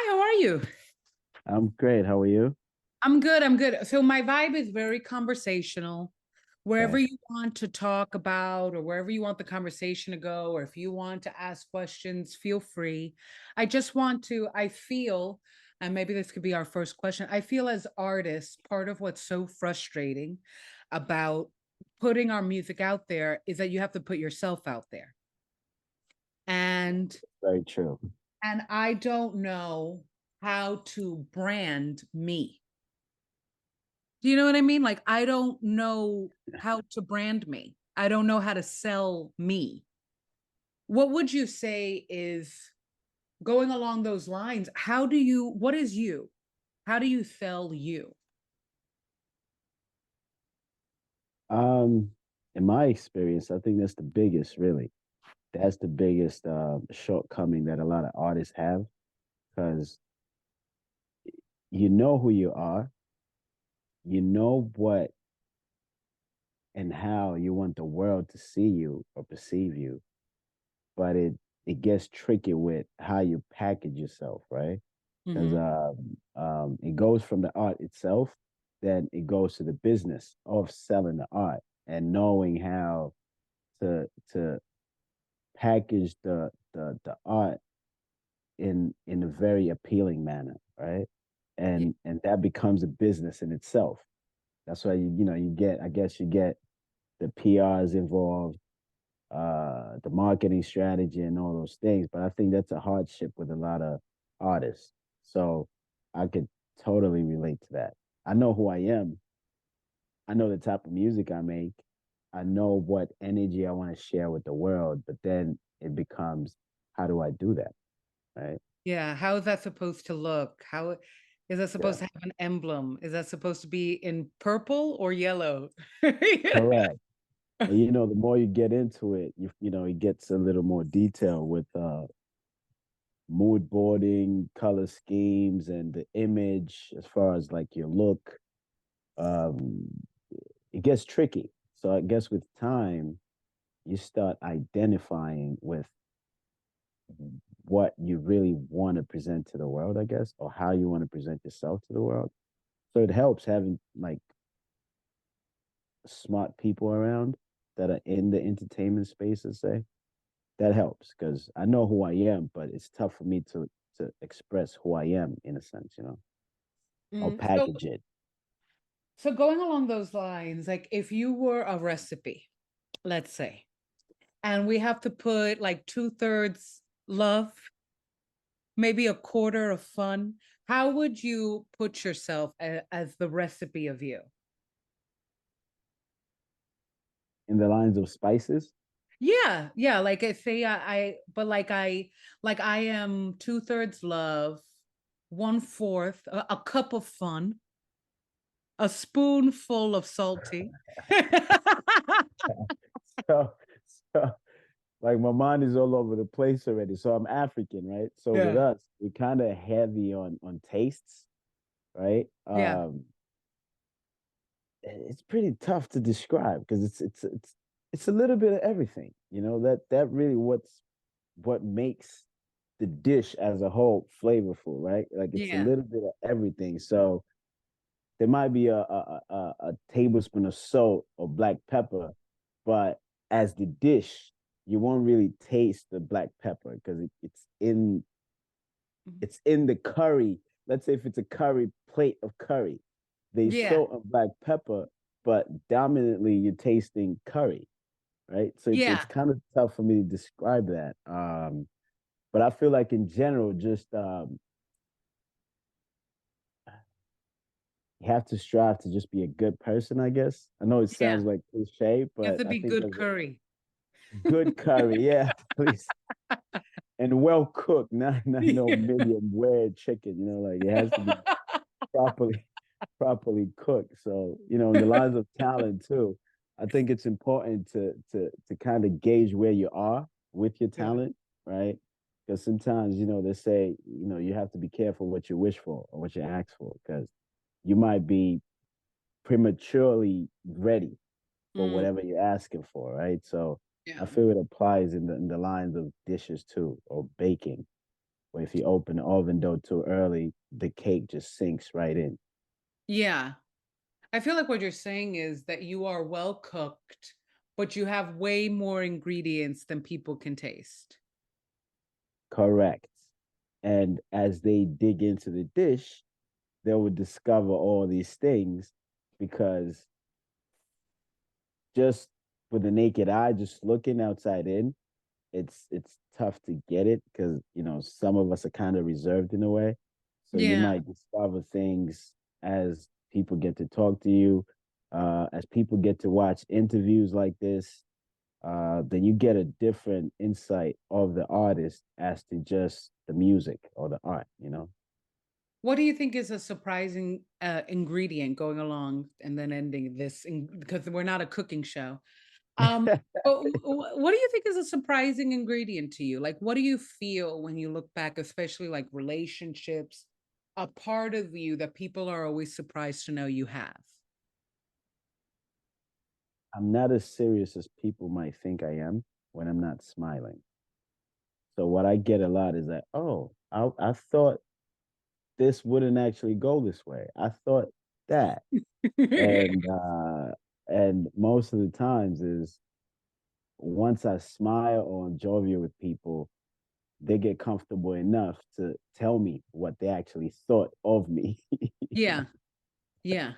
Hi, how are you? I'm great. How are you? I'm good. I'm good. So my vibe is very conversational. Wherever Okay. you want to talk about, or wherever you want the conversation to go, or if you want to ask questions, feel free. I feel, and maybe this could be our first question. I feel as artists, part of what's so frustrating about putting our music out there is that you have to put yourself out there. And Very true. I don't know how to brand me. Do you know what I mean? Like, I don't know how to brand me. I don't know how to sell me. What would you say is going along those lines? What is you? How do you sell you? Um, in my experience, I think that's the biggest, really. That's the biggest shortcoming that a lot of artists have because you know who you are, you know what and how you want the world to see you or perceive you, but it gets tricky with how you package yourself, right? Because Mhm. it goes from the art itself, then it goes to the business of selling the art and knowing how to package the art in a very appealing manner, right? Yeah. And that becomes a business in itself. That's why you get, I guess you get the PRs involved, the marketing strategy and all those things. But I think that's a hardship with a lot of artists. So I could totally relate to that. I know who I am. I know the type of music I make. I know what energy I want to share with the world, but then it becomes, how do I do that? Right. Yeah. How is that supposed to look? How is that Yeah. supposed to have an emblem? Is that supposed to be in purple or yellow? Correct. And the more you get into it, it gets a little more detail with mood boarding, color schemes, and the image as far as like your look. Um, it gets tricky. So I guess with time, you start identifying with what you really want to present to the world, I guess, or how you want to present yourself to the world. So it helps having like smart people around that are in the entertainment space, let's say. That helps because I know who I am, but it's tough for me to express who I am in a sense, or Mm, so, package it. so going along those lines, like if you were a recipe, let's say, and we have to put like two-thirds love, maybe a quarter of fun. How would you put yourself as the recipe of you? In the lines of spices. Yeah, yeah. Like I say, but like I am two-thirds love, one-fourth, a cup of fun, a spoonful of salty. So, so like my mind is all over the place already. So I'm African, right? So with Yeah, us, we're kind of heavy on tastes, right? yeah, It's pretty tough to describe because it's a little bit of everything. That really what makes the dish as a whole flavorful, right? Like it's a yeah, little bit of everything. So there might be a tablespoon of salt or black pepper, but as the dish, you won't really taste the black pepper because mhm, it's in the curry. Let's say if it's a curry plate of curry, there's yeah, salt and black pepper, but dominantly you're tasting curry, right? So it's yeah, kind of tough for me to describe that. But I feel like in general, just you have to strive to just be a good person, I guess. I know it yeah. sounds like cliche, You have but to I be think good there's a curry. good curry, yeah, please, and well cooked, not no Yeah. medium rare chicken. Like it has to be properly properly cooked. So, in the lines of talent too, I think it's important to kind of gauge where you are with your Yeah. talent, right? Because sometimes, they say, you have to be careful what you wish for or what you ask for, because you might be prematurely ready for Mm, whatever you're asking for, right? So yeah. I feel it applies in the lines of dishes too, or baking Where if you open the oven door too early, the cake just sinks right in. Yeah. I feel like what you're saying is that you are well cooked, but you have way more ingredients than people can taste. Correct. And as they dig into the dish, they would discover all these things because just with the naked eye, just looking outside in, it's tough to get it because some of us are kind of reserved in a way. So you Yeah. might discover things as people get to talk to you, as people get to watch interviews like this. Then you get a different insight of the artist as to just the music or the art. What do you think is a surprising ingredient going along and then ending this because we're not a cooking show? Um, but what do you think is a surprising ingredient to you? Like, what do you feel when you look back, especially like relationships, a part of you that people are always surprised to know you have? I'm not as serious as people might think I am when I'm not smiling. So what I get a lot is that, oh, I thought this wouldn't actually go this way. I thought that. And most of the times is once I smile or I'm jovial with people, they get comfortable enough to tell me what they actually thought of me. Yeah, yeah.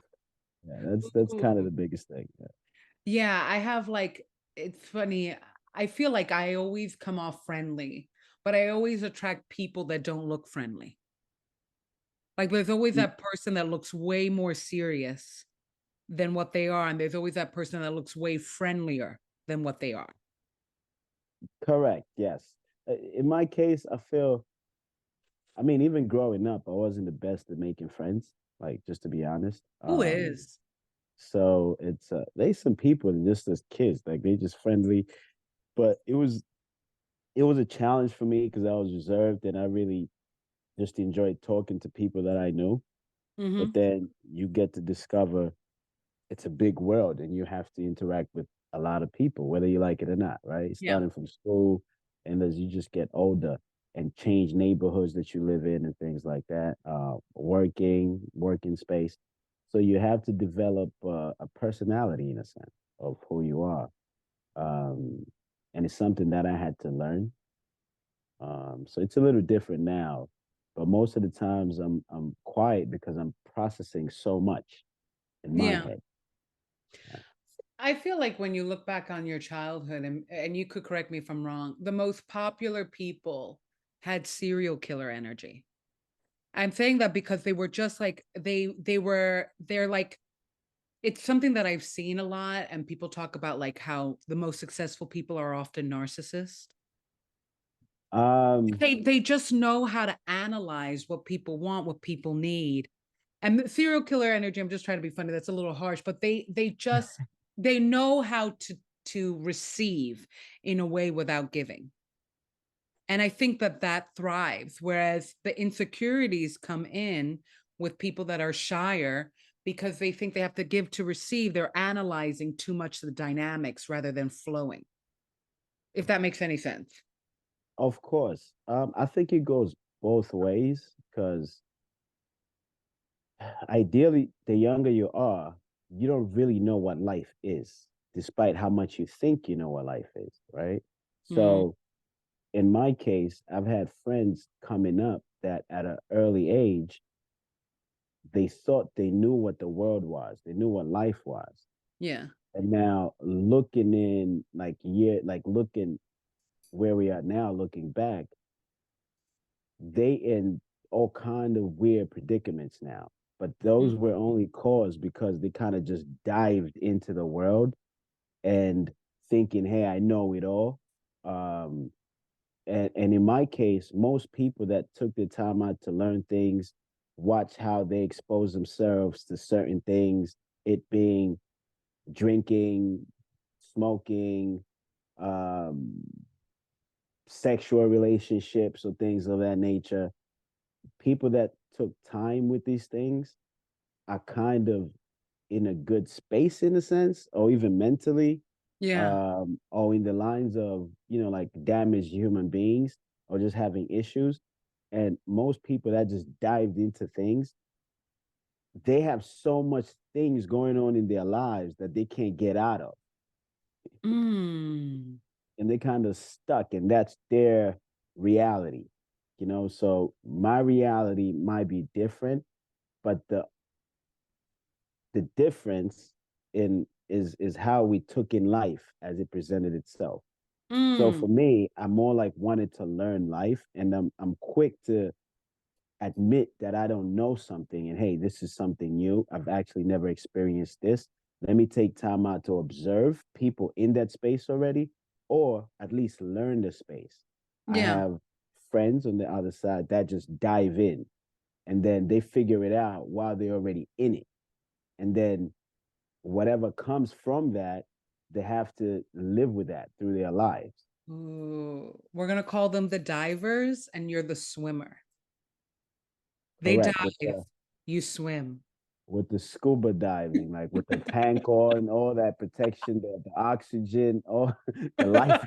Yeah, that's kind of Ooh. the biggest thing. Yeah. Yeah, I have like it's funny. I feel like I always come off friendly, but I always attract people that don't look friendly. Like there's always that person that looks way more serious than what they are, and there's always that person that looks way friendlier than what they are. Correct. Yes. In my case, I feel. I mean, even growing up, I wasn't the best at making friends. Like, just to be honest. Who is? So it's they some people just as kids, like they just friendly. But it was a challenge for me because I was reserved and I really just enjoyed talking to people that I knew. But Mhm. then you get to discover it's a big world and you have to interact with a lot of people, whether you like it or not, right? Yeah. Starting from school and as you just get older and change neighborhoods that you live in and things like that, working space. So you have to develop a personality in a sense of who you are. Um, and it's something that I had to learn. So it's a little different now, but most of the times I'm quiet because I'm processing so much in my Yeah. head. I feel like when you look back on your childhood, and you could correct me if I'm wrong, the most popular people had serial killer energy. I'm saying that because they were just like they're like it's something that I've seen a lot, and people talk about like how the most successful people are often narcissists. Um, They just know how to analyze what people want, what people need. And the serial killer energy, I'm just trying to be funny, that's a little harsh, but they know how to receive in a way without giving. And I think that that thrives, whereas the insecurities come in with people that are shyer because they think they have to give to receive. They're analyzing too much of the dynamics rather than flowing, if that makes any sense. of course. I think it goes both ways because ideally, the younger you are, you don't really know what life is, despite how much you think you know what life is, right? Mhm. So in my case, I've had friends coming up that at an early age, they thought they knew what the world was, they knew what life was. Yeah. And now looking in like looking where we are now, looking back, they in all kind of weird predicaments now. But those Mm. were only caused because they kind of just dived into the world and thinking, hey, I know it all. Um, and in my case, most people that took the time out to learn things, watch how they expose themselves to certain things, it being drinking, smoking, um, sexual relationships, or things of that nature. People that took time with these things are kind of in a good space in a sense, or even mentally, Yeah. or in the lines of like damaged human beings or just having issues. And most people that just dived into things, they have so much things going on in their lives that they can't get out of. Mm. And they kind of stuck, and that's their reality. So my reality might be different, but the difference in is how we took in life as it presented itself. So Mm. for me, I'm more like wanted to learn life, and I'm quick to admit that I don't know something, and hey, this is something new. I've actually never experienced this. Let me take time out to observe people in that space already, or at least learn the space. I Yeah. have friends on the other side that just dive in, and then they figure it out while they're already in it. And then whatever comes from that, they have to live with that through their lives. Ooh. We're gonna call them the divers, and you're the swimmer. They Correct. dive, you swim. With the scuba diving, like with the tank on, all that protection, the oxygen, all the life.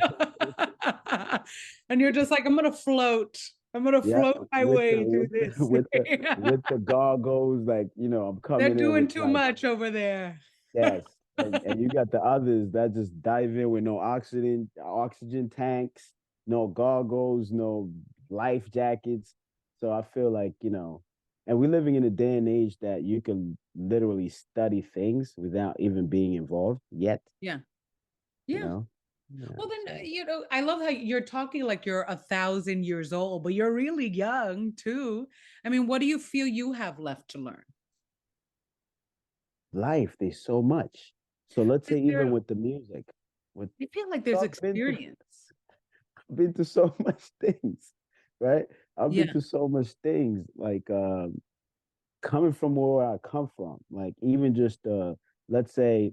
And you're just like, I'm gonna float. I'm gonna Yeah, float my with way the through with the, this. with the with the goggles, like I'm They're coming in doing with too like much over there. yes, and you got the others that just dive in with no oxygen tanks, no goggles, no life jackets. So I feel like and we're living in a day and age that you can literally study things without even being involved yet. Yeah. You Yeah. know, yeah. Well, then, So I love how you're talking like you're 1,000 years old, but you're really young too. I mean, what do you feel you have left to learn? life, there's so much. So let's Is say even there, with the music, with I feel like there's so I've experience. been to so much things, right? I've been Yeah. to so much things, like coming from where I come from, like even just let's say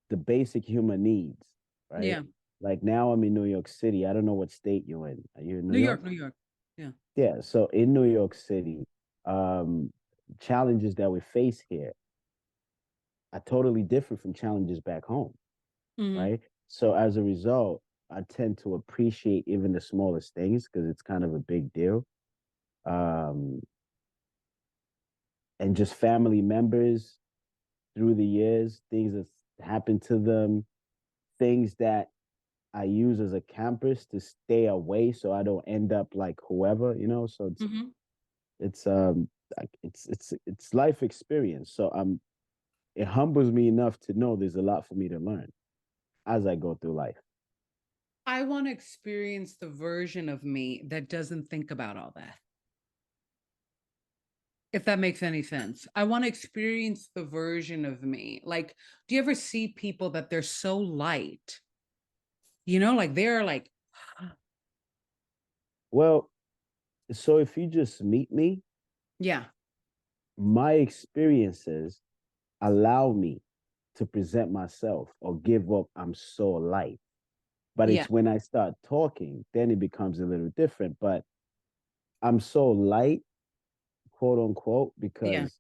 the basic human needs, right? Yeah. Like now I'm in New York City. I don't know what state you're in. Are you in New New York? York, New York. Yeah. Yeah. So in New York City, um, challenges that we face here are totally different from challenges back home, Hmm. right? So as a result, I tend to appreciate even the smallest things because it's kind of a big deal. Um, and just family members through the years, things that happened to them, things that I use as a campus to stay away so I don't end up like whoever. So Hmm. it's like it's life experience. So it humbles me enough to know there's a lot for me to learn as I go through life. I want to experience the version of me that doesn't think about all that. If that makes any sense. I want to experience the version of me. Like, do you ever see people that they're so light? Like they're like, Well, so if you just meet me, yeah, my experiences allow me to present myself or give up. I'm so light. But yeah, it's when I start talking, then it becomes a little different. But I'm so light, quote unquote, yeah, because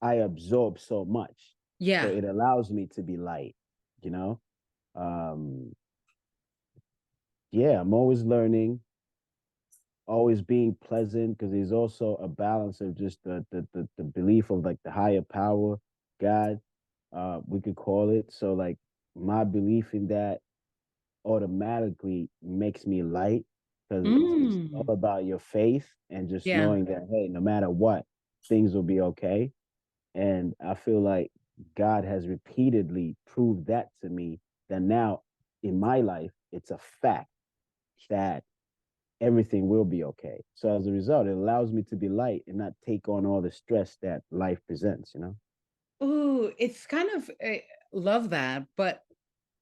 I absorb so much. So yeah. it allows me to be light, you know? Um, yeah, I'm always learning, always being pleasant, because there's also a balance of just the belief of like the higher power, God, we could call it. So like my belief in that automatically makes me light because it's all Mm, about your faith and just yeah. knowing that hey, no matter what, things will be okay. And I feel like God has repeatedly proved that to me, that now in my life it's a fact that everything will be okay. So as a result, it allows me to be light and not take on all the stress that life presents. Oh, it's kind of I love that, but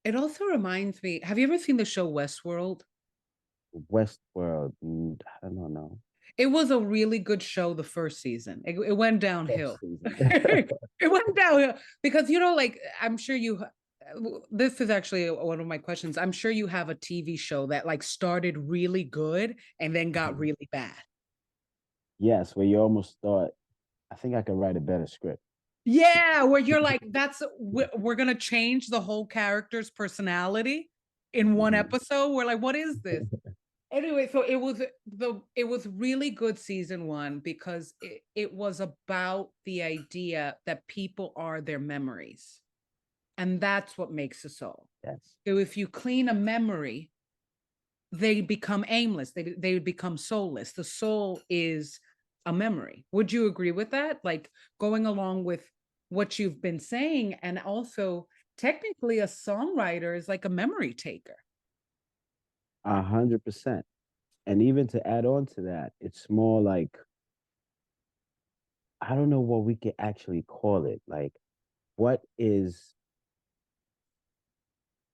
it also reminds me. Have you ever seen the show Westworld? Westworld, I don't know. It was a really good show the first season. It went First downhill. season. It went downhill because like I'm sure you. This is actually one of my questions. I'm sure you have a TV show that like started really good and then got really bad. Yes, where you almost thought, I think I could write a better script. Yeah, where you're like, we're gonna change the whole character's personality in one Mhm. episode. We're like, what is this? Anyway, so it was really good season one because it was about the idea that people are their memories. And that's what makes a soul. Yes. So if you clean a memory, they become aimless. They become soulless. The soul is a memory. Would you agree with that? Like going along with what you've been saying, and also technically a songwriter is like a memory taker. 100%. And even to add on to that, it's more like I don't know what we could actually call it. Like, what is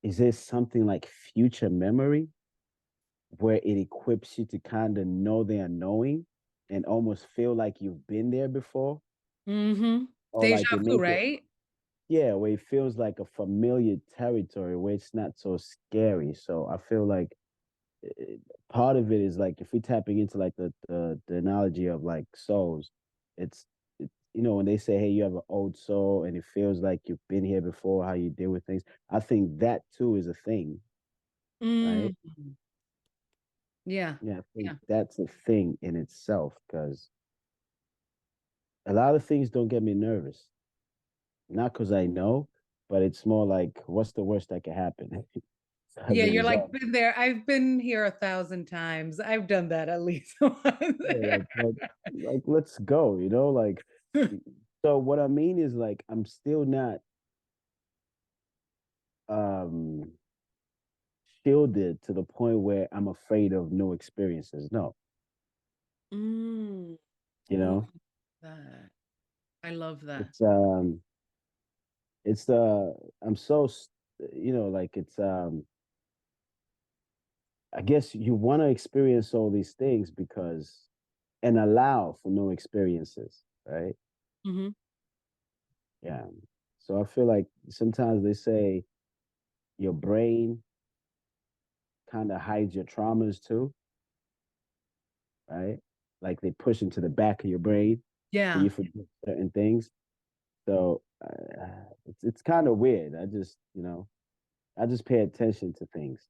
this something like future memory where it equips you to kind of know the unknowing and almost feel like you've been there before? Mm-hmm. Or like Deja it vu, make it, right? yeah, where it feels like a familiar territory where it's not so scary. So I feel like it, part of it is like if we're tapping into like the analogy of like souls, it's when they say, hey, you have an old soul and it feels like you've been here before, how you deal with things. I think that too is a thing, right? Mm. Yeah. Yeah, I think Yeah. that's a thing in itself because a lot of things don't get me nervous. Not because I know, but it's more like, what's the worst that could happen? As Yeah, a you're like result, been there. I've been here 1,000 times. I've done that at least once. yeah, like let's go, like so what I mean is like I'm still not um shielded to the point where I'm afraid of new experiences. No, Mm. you Ooh, know, that. I love that. it's it's I'm so like it's I guess you want to experience all these things because and allow for new experiences, right? Hmm. Yeah. So I feel like sometimes they say your brain kind of hides your traumas too, right? Like they push into the back of your brain so Yeah. you forget certain things. So it's kind of weird. I just pay attention to things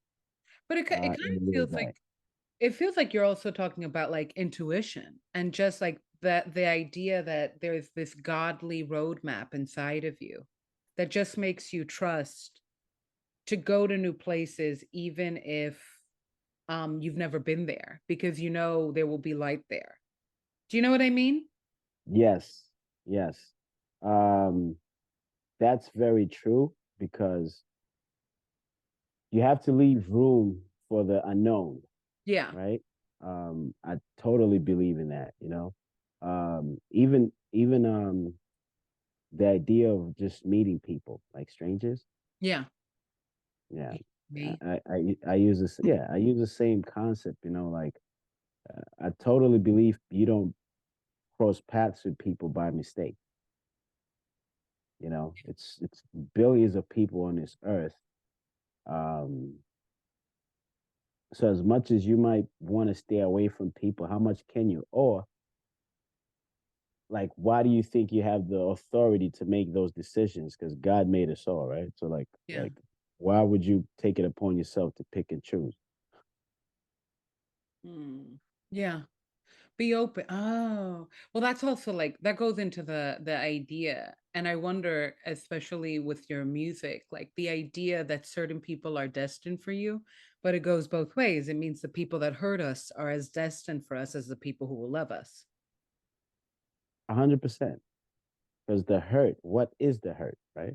But it kind in a of weird feels like way. you're also talking about like intuition and just like that the idea that there's this godly roadmap inside of you that just makes you trust to go to new places even if you've never been there because you know there will be light there. Do you know what I mean? Yes, yes. Um, that's very true because you have to leave room for the unknown, Yeah. right? I totally believe in that, even the idea of just meeting people like strangers. Yeah. Yeah. Me. I use this, yeah, I use the same concept, like I totally believe you don't cross paths with people by mistake. It's billions of people on this earth. Um, so as much as you might want to stay away from people, how much can you? Or like why do you think you have the authority to make those decisions? Because God made us all, right? So Yeah. why would you take it upon yourself to pick and choose? Mm. Yeah. Be open. Oh, well, that's also like that goes into the idea. And I wonder, especially with your music, like the idea that certain people are destined for you, but it goes both ways. It means the people that hurt us are as destined for us as the people who will love us. 100%. Because the hurt, what is the hurt, right?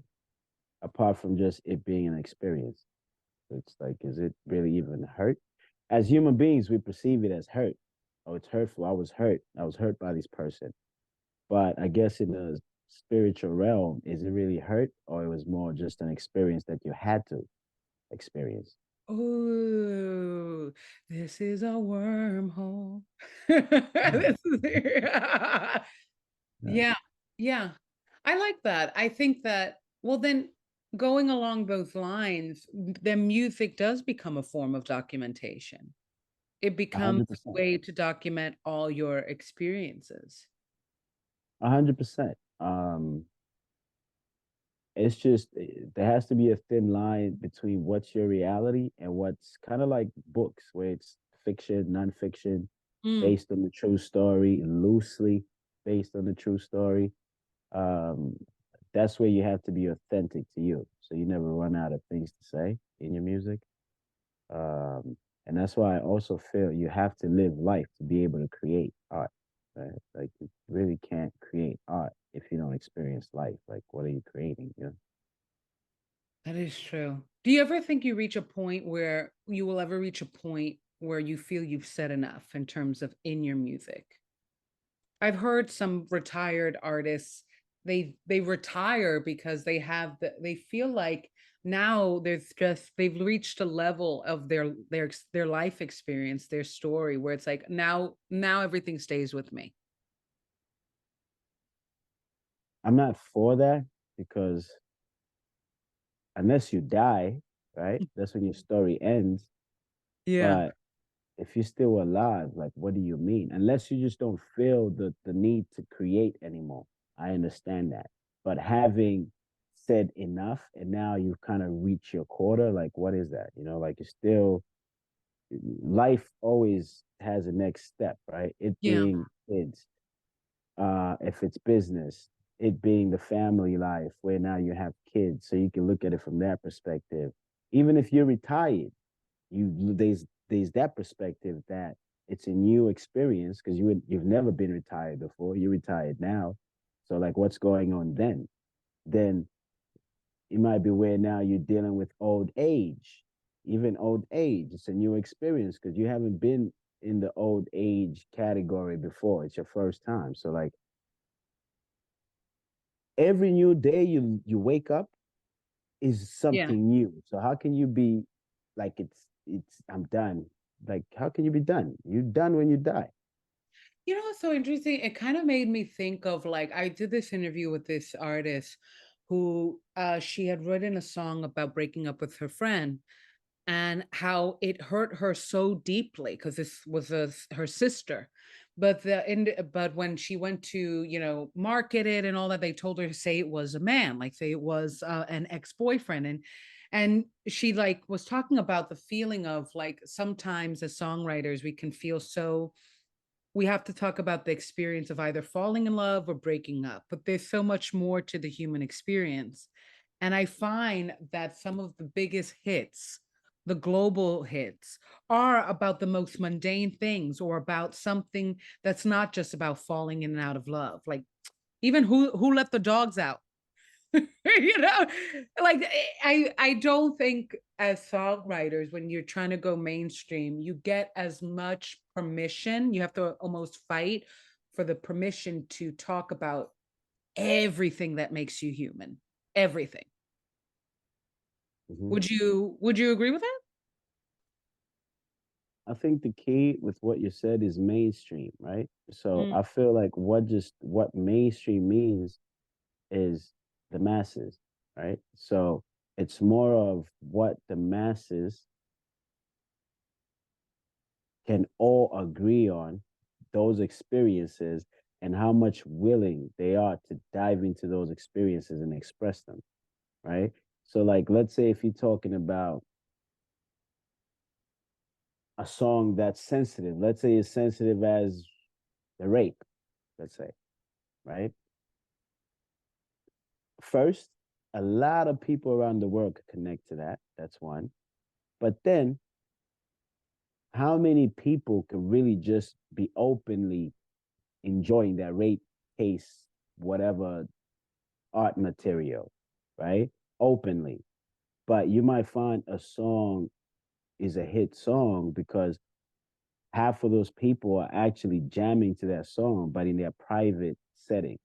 Apart from just it being an experience. It's like, is it really even hurt? As human beings, we perceive it as hurt. Oh, it's hurtful. I was hurt. I was hurt by this person. But I guess in the spiritual realm, is it really hurt? Or it was more just an experience that you had to experience? Oh, this is a wormhole. Yeah. This is Yeah. Yeah, yeah. I like that. I think that, well, then going along those lines, the music does become a form of documentation. It becomes a 100%. way to document all your experiences. 100%. It's just there has to be a thin line between what's your reality and what's kind of like books where it's fiction, nonfiction, Mm, based on the true story, loosely based on the true story. Um, that's where you have to be authentic to you, so you never run out of things to say in your music. And that's why I also feel you have to live life to be able to create art. Right? Like you really can't create art if you don't experience life. Like what are you creating? You know? that is true. Do you ever think you reach a point where you will ever reach a point where you feel you've said enough in terms of in your music? I've heard some retired artists, they retire because they feel like now there's just they've reached a level of their life experience, their story where it's like now everything stays with me. I'm not for that because unless you die, right? That's when your story ends. Yeah. But if you're still alive, like what do you mean? Unless you just don't feel the need to create anymore. I understand that. But having said enough and now you've kind of reached your quota, like what is that? You know, like it's still life always has a next step, right? It Yeah. being kids, if it's business, it being the family life where now you have kids, so you can look at it from that perspective. Even if you're retired, there's that perspective that it's a new experience because you've never been retired before. You're retired now, so like what's going on then? Then it might be where now you're dealing with old age. Even old age, it's a new experience because you haven't been in the old age category before. It's your first time. So like every new day you wake up is Yeah. something new. So how can you be like it's I'm done? Like how can you be done? You're done when you die. You know what's so interesting? It kind of made me think of like I did this interview with this artist who she had written a song about breaking up with her friend and how it hurt her so deeply because this was her sister. But when she went to market it and all that, they told her to say it was a man, like say it was an ex-boyfriend, and she like was talking about the feeling of like sometimes as songwriters we can feel so we have to talk about the experience of either falling in love or breaking up, but there's so much more to the human experience. And I find that some of the biggest hits, the global hits, are about the most mundane things or about something that's not just about falling in and out of love. Like even who let the dogs out? you know, like I don't think as songwriters, when you're trying to go mainstream, you get as much permission. You have to almost fight for the permission to talk about everything that makes you human. Everything. Mhm. Would you agree with that? I think the key with what you said is mainstream, right? So Mm, I feel like what mainstream means is the masses, right? So it's more of what the masses can all agree on, those experiences, and how much willing they are to dive into those experiences and express them, right? So, like, let's say if you're talking about a song that's sensitive, let's say it's sensitive as the rape, let's say, right? First, a lot of people around the world could connect to that. That's one. But then, how many people can really just be openly enjoying that rape case, whatever art material, right? Openly. But you might find a song is a hit song because half of those people are actually jamming to that song, but in their private settings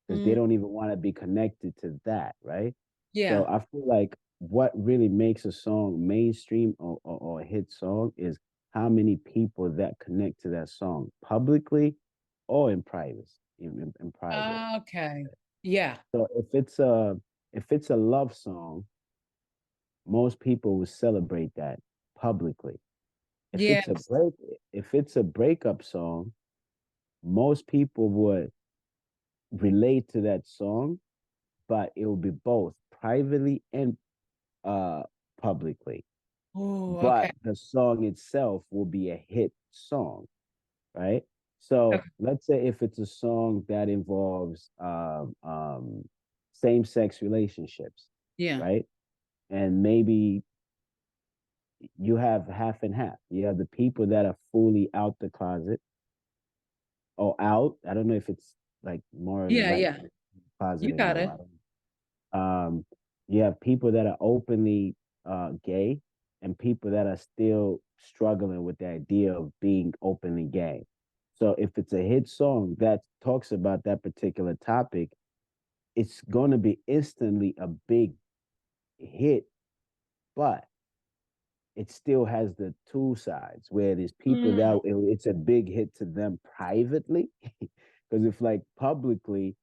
because they mm, don't even want to be connected to that, right? So yeah. I feel like what really makes a song mainstream or a hit song is how many people that connect to that song publicly or in private, in private. Okay. Yeah. So if it's a love song, most people will celebrate that publicly. If it's a Yes. break, if it's a breakup song, most people would relate to that song, but it will be both privately and uh publicly. Oh, but okay. the song itself will be a hit song, right? So Okay. let's say if it's a song that involves same-sex relationships, Yeah. right? And maybe you have half and half. You have the people that are fully out the closet or out. I don't know if it's like more in the Yeah, right yeah. closet You got anymore. it. I don't you have people that are openly gay and people that are still struggling with the idea of being openly gay. So if it's a hit song that talks about that particular topic, it's going to be instantly a big hit, but it still has the two sides where there's people Mm, that it's a big hit to them privately. Because if like publicly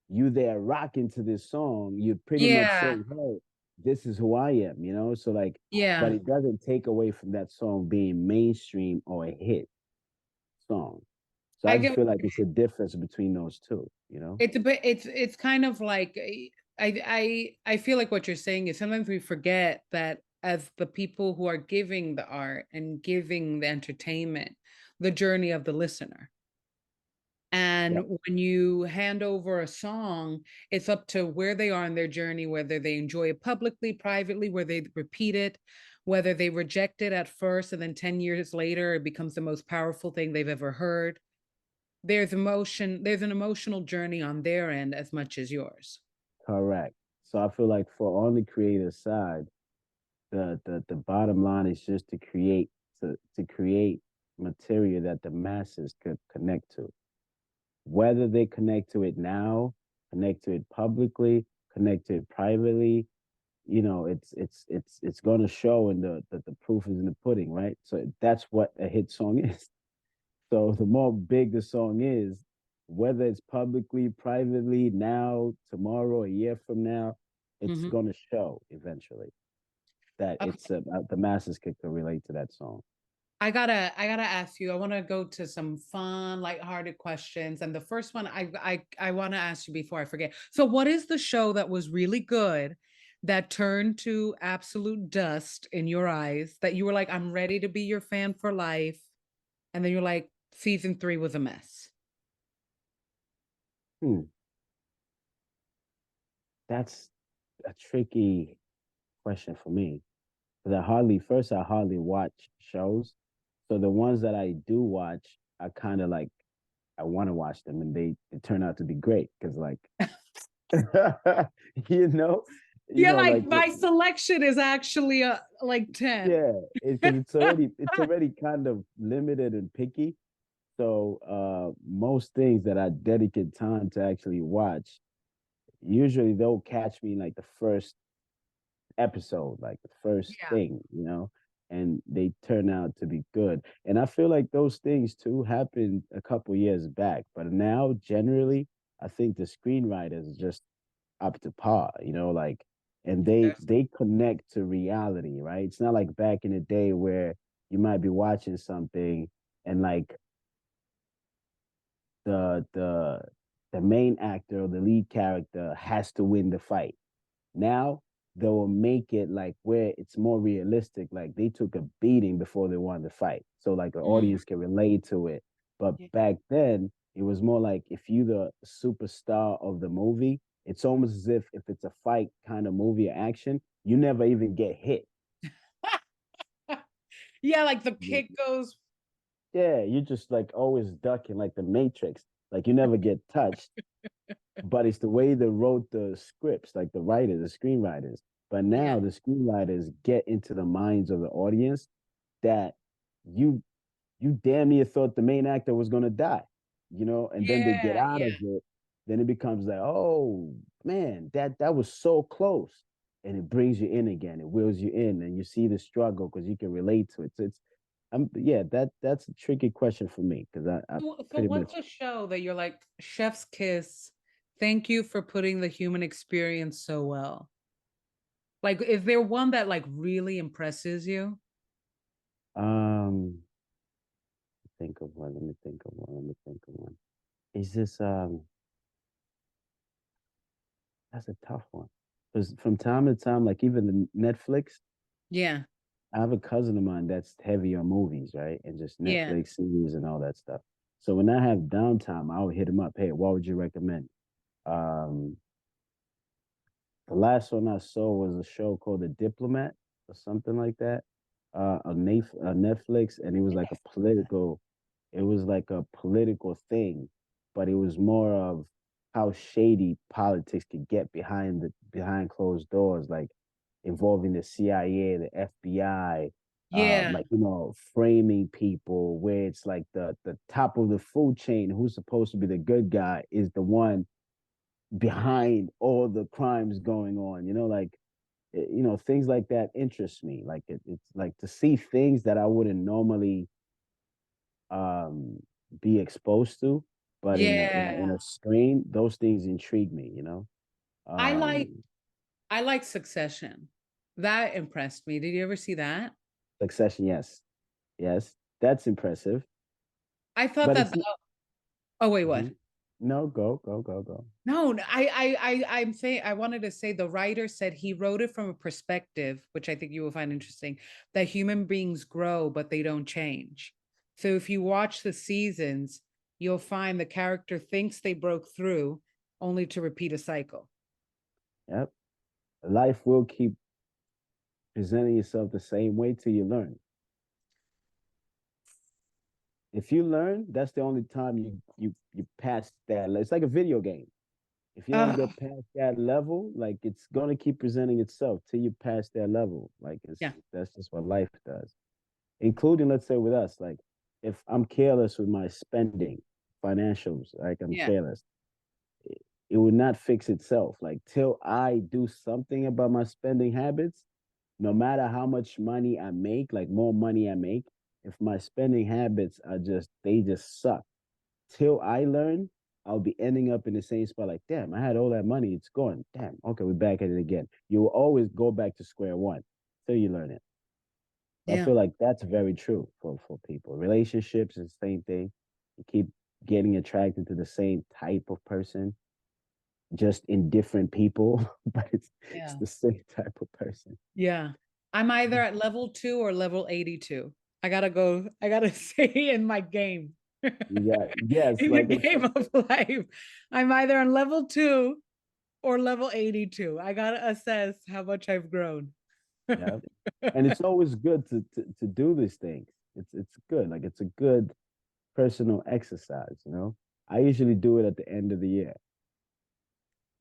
you there rocking to this song, you're pretty much yeah. saying, hey, this is who I am, you know? So like, but Yeah. it doesn't take away from that song being mainstream or a hit song. So I I just get feel like it's a difference between those two, you know? it's a bit it's kind of like I feel like what you're saying is sometimes we forget that as the people who are giving the art and giving the entertainment, the journey of the listener. Yeah, And when you hand over a song, it's up to where they are in their journey, whether they enjoy it publicly, privately, where they repeat it, whether they reject it at first and then 10 years later it becomes the most powerful thing they've ever heard. There's an emotional journey on their end as much as yours. correct. So I feel like for on the creative side, the bottom line is just to create material that the masses could connect to. Whether they connect to it now, connect to it publicly, connect to it privately, it's going to show in the proof is in the pudding, right? So that's what a hit song is. So the more big the song is, whether it's publicly, privately, now, tomorrow, a year from now, it's Mhm. going to show eventually that Okay. the masses could relate to that song. I gotta ask you. I want to go to some fun, lighthearted questions. And the first one I want to ask you before I forget. So, what is the show that was really good that turned to absolute dust in your eyes that you were like, I'm ready to be your fan for life, and then you're like, season three was a mess. Hmm, that's a tricky question for me. Because I hardly watch shows. So the ones that I do watch, I kind of like, I want to watch them and they turn out to be great. Cause like, you know, Yeah, like like, my selection is actually like 10. yeah, because it's already kind of limited and picky. So most things that I dedicate time to actually watch, usually they'll catch me in like the first episode, like the first Yeah. thing, and they turn out to be good. And I feel like those things too happened a couple years back, but now generally, I think the screenwriters are just up to par, like, and they connect to reality, right? It's not like back in the day where you might be watching something and like the the the main actor or the lead character has to win the fight. Now they will make it like where it's more realistic. Like they took a beating before they won the fight. So like the Mm, audience can relate to it. But yeah. back then, it was more like if you the superstar of the movie, it's almost as if it's a fight kind of movie or action, you never even get hit. Yeah, like the kick goes. Yeah, you just like always ducking like the Matrix. Like you never get touched, but it's the way they wrote the scripts, like the writers, the screenwriters. But Yeah. now the screenwriters get into the minds of the audience that you you damn near thought the main actor was gonna die, and then they get Yeah, out yeah. of it, then it becomes like, oh man, that was so close. And it brings you in again, it wheels you in, and you see the struggle because you can relate to it. So it's yeah, that's a tricky question for me because I So pretty what's much a show that you're like, Chef's Kiss? Thank you for putting the human experience so well. Like, is there one that like really impresses you? um think of one. Let me think of one. Let me think of one. Is this That's a tough one. Because from time to time, like even the Netflix, Yeah. I have a cousin of mine that's heavy on movies, right? And just Yeah. Netflix series and all that stuff. So when I have downtime, I'll hit him up. Hey, what would you recommend? Um, the last one I saw was a show called The Diplomat or something like that. Netflix, and it was like a political. It was like a political thing, but it was more of how shady politics could get behind closed doors, like involving the CIA, the FBI, Yeah. like framing people where it's like the top of the food chain, who's supposed to be the good guy, is the one behind all the crimes going on. Things like that interest me. Like it's like to see things that I wouldn't normally um be exposed to, but in a Yeah. screen, those things intrigue me. I like Um I like Succession. That impressed me. Did you ever see that? Succession, yes, yes, that's impressive, I thought but that, it's not. oh wait, what? Mhm. No, go. No, I'm saying I wanted to say the writer said he wrote it from a perspective, which I think you will find interesting, that human beings grow, but they don't change. So if you watch the seasons, you'll find the character thinks they broke through only to repeat a cycle. Yep, life will keep presenting yourself the same way till you learn. If you learn, that's the only time you pass that. It's like a video game. If you don't Oh, get past that level, like it's gonna keep presenting itself till you pass that level. Like yeah, that's just what life does. Including, let's say, with us, like if I'm careless with my spending, financials, like I'm yeah, careless, it would not fix itself. Like till I do something about my spending habits, no matter how much money I make, like more money I make, if my spending habits are they just suck. Till I learn, I'll be ending up in the same spot. Like, damn, I had all that money, it's gone. Damn, okay, we're back at it again. You will always go back to square one till you learn it. I yeah, feel like that's very true for people. Relationships is the same thing. You keep getting attracted to the same type of person, just in different people, but it's yeah, the same type of person. yeah. I'm either at level 2 or level 82. I gotta stay in my game. You got yes, In the like game of life. I'm either on level 2 or level 82. I gotta assess how much I've grown. yeah, and it's always good to do these things. It's good, like it's a good personal exercise. I usually do it at the end of the year.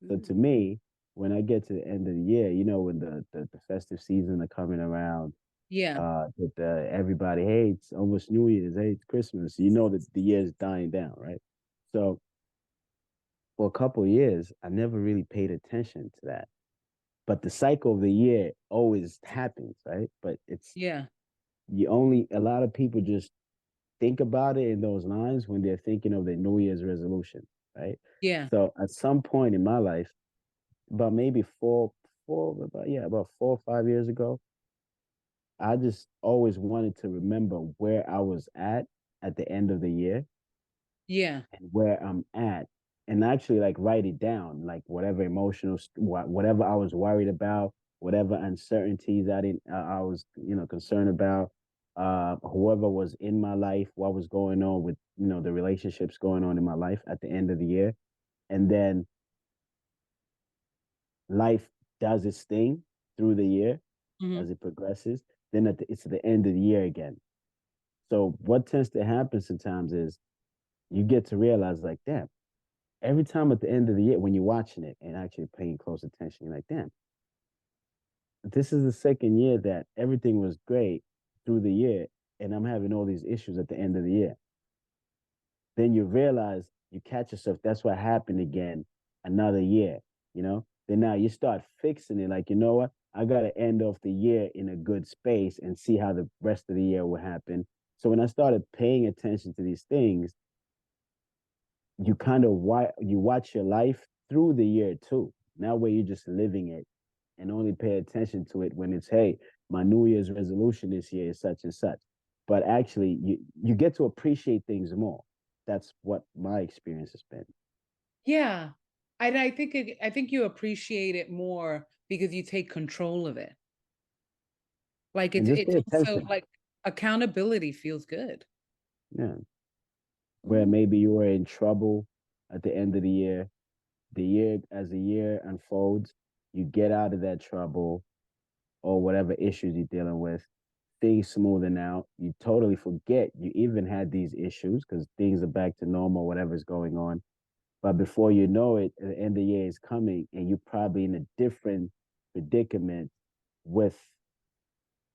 So to me, when I get to the end of the year, when the festive season are coming around, Yeah, with everybody, hey, it's almost New Year's, hey, it's Christmas. You know that the year's dying down, right? So for a couple of years, I never really paid attention to that. But the cycle of the year always happens, right? But it's yeah, you only a lot of people just think about it in those lines when they're thinking of their New Year's resolution, right? yeah, So at some point in my life, about maybe about 4 or 5 years ago, I just always wanted to remember where I was at the end of the year yeah, and where I'm at, and actually like write it down, like whatever whatever I was worried about, whatever uncertainties I was concerned about, whoever was in my life, what was going on with the relationships going on in my life at the end of the year, and then life does its thing through the year mhm, as it progresses. Then it's at the end of the year again. So what tends to happen sometimes is you get to realize, like, damn, every time at the end of the year when you're watching it and actually paying close attention, you're like, damn, this is the second year that everything was great through the year, and I'm having all these issues at the end of the year. Then you realize, you catch yourself, that's what happened again another year. Then now you start fixing it, like, you know what? I gotta end off the year in a good space and see how the rest of the year will happen. So when I started paying attention to these things, you kind of you watch your life through the year too. Now where you're just living it and only pay attention to it when it's, hey, my New Year's resolution this year is such and such. But actually, you get to appreciate things more. That's what my experience has been. yeah. And I think you appreciate it more because you take control of it. Like and just it's pay also attention. like accountability feels good. Yeah. Where Mhm. maybe you were in trouble at the end of the year as the year unfolds, you get out of that trouble or whatever issues you're dealing with, things smoothing out. You totally forget you even had these issues because things are back to normal, whatever's going on. But before you know it, the end of the year is coming and you're probably in a different predicament with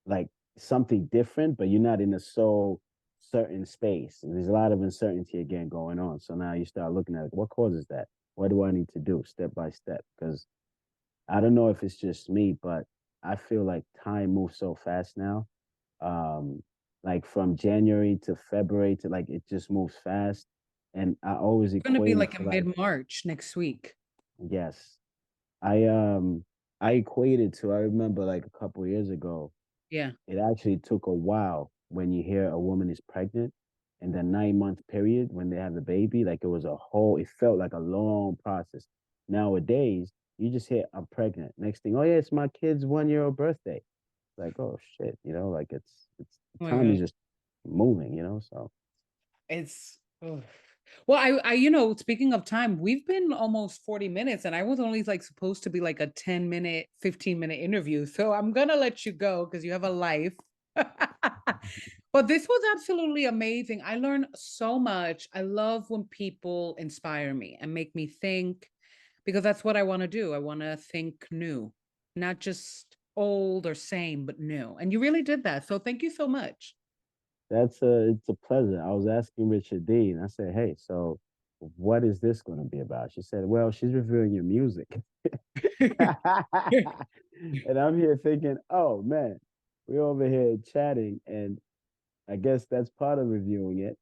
like something different, but you're not in a so certain space. And there's a lot of uncertainty again going on. So now you start looking at it, what causes that? What do I need to do step by step? Because I don't know if it's just me, but I feel like time moves so fast now. Um, like from January to February to like it just moves fast. And I always It's gonna be equate it like a to like, mid-March next week. yes. I um I equated to I remember like a couple years ago, Yeah. it actually took a while when you hear a woman is pregnant and the 9 month period when they have the baby, like it was a whole, it felt like a long process. Nowadays, you just hear I'm pregnant. Next thing, oh yeah, it's my kid's 1 year old birthday. Like, oh shit, like it's Oh my time is God. just moving, so It's ugh. Well, I speaking of time, we've been almost 40 minutes and I was only like supposed to be like a 10-minute, 15-minute interview. So I'm gonna let you go because you have a life. But this was absolutely amazing. I learned so much. I love when people inspire me and make me think because that's what I want to do. I want to think new, not just old or same, but new. And you really did that. So thank you so much. it's a pleasure. I was asking Richard Dean. I said, hey, so what is this going to be about? She said, well, she's reviewing your music. And I'm here thinking, oh man, we're over here chatting, and I guess that's part of reviewing it.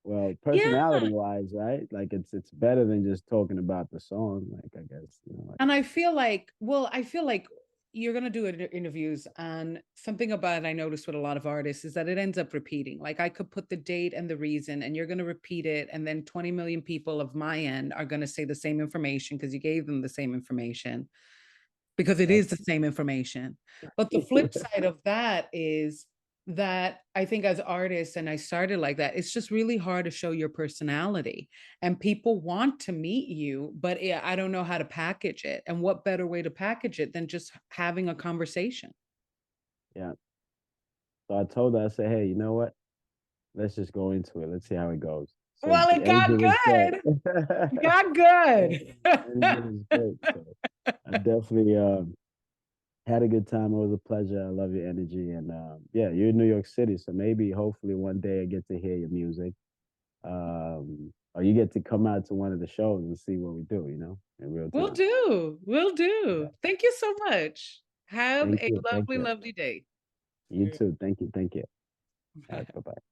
Well, Yeah. personality wise, right? Like it's better than just talking about the song. Like I guess, like And I feel like, well, I feel like you're going to do interviews. And something about it I noticed with a lot of artists is that it ends up repeating. Like I could put the date and the reason, and you're going to repeat it. And then 20 million people of my end are going to say the same information because you gave them the same information because it is the that's same information. But the flip side of that is that I think as artists, and I started like that, it's just really hard to show your personality. And people want to meet you, but I don't know how to package it. And what better way to package it than just having a conversation? yeah. So I told her, I said, hey, you know what? Let's just go into it. Let's see how it goes. So Well, the it energy got was great. good. It got Yeah, good. energy was great. So I definitely had a good time. It was a pleasure. I love your energy. And yeah, you're in New York City. So maybe hopefully one day I get to hear your music. Or you get to come out to one of the shows and see what we do, in real We'll time. do. We'll Yeah. do. Thank you so much. Have Thank a you. Thank lovely, you. lovely day. You too. Thank you. Thank you. All right. Bye bye.